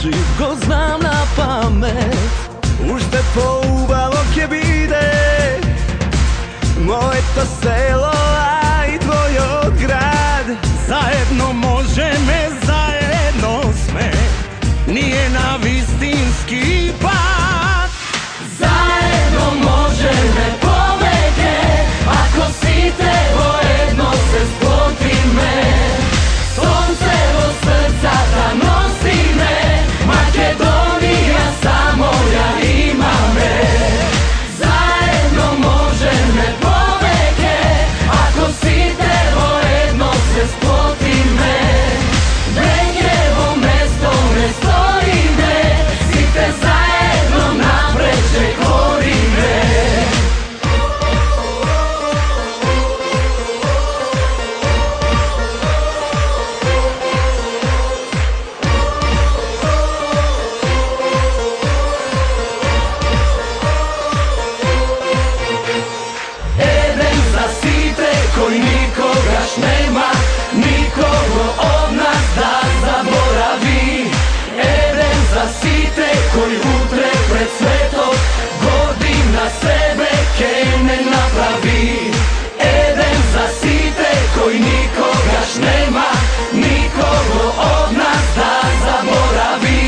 Všetko znam na pamet. Už te poubalo keby ide moje to selo a i tvoj odgrad. Zajedno možeme, zajedno sme, nije na vistinski pad. Zajedno možeme poveke, ako si tevo jedno se splotime. Slonce do srca da nosime, Makedonija samo ja ima me. Zajedno možeme poveke, ako si tevo jedno se splotime. Benjevo mesto ne stojime, svi te zajedno napred će korime. Koji nikogaš nema, nikogo od nas da zaboravi. Eden za site koji utre pred svetom, godim na sebe kej ne napravi. Eden za site koji nikogaš nema, nikogo od nas da zaboravi.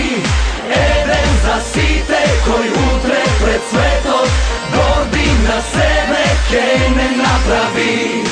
Eden za site koji utre pred svetom, godim na sebe kej ne napravi.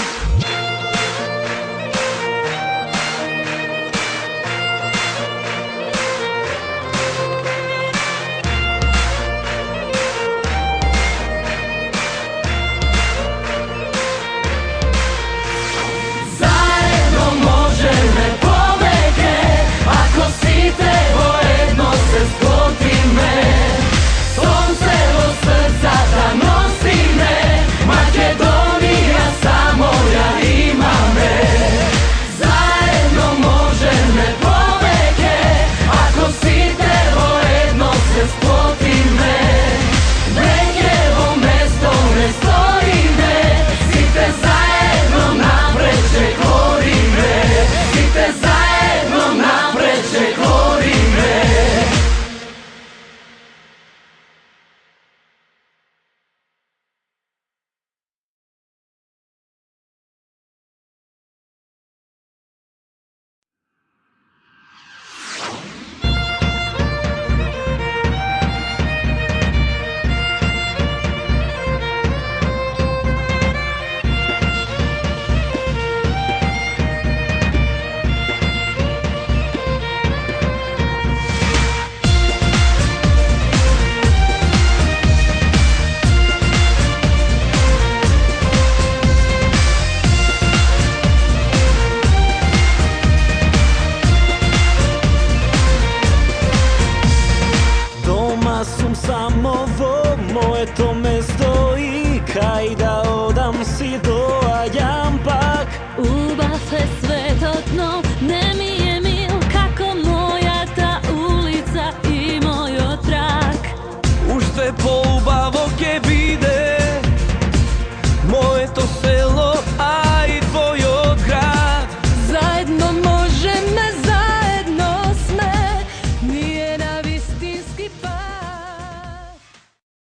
Moje to mesto i kaj da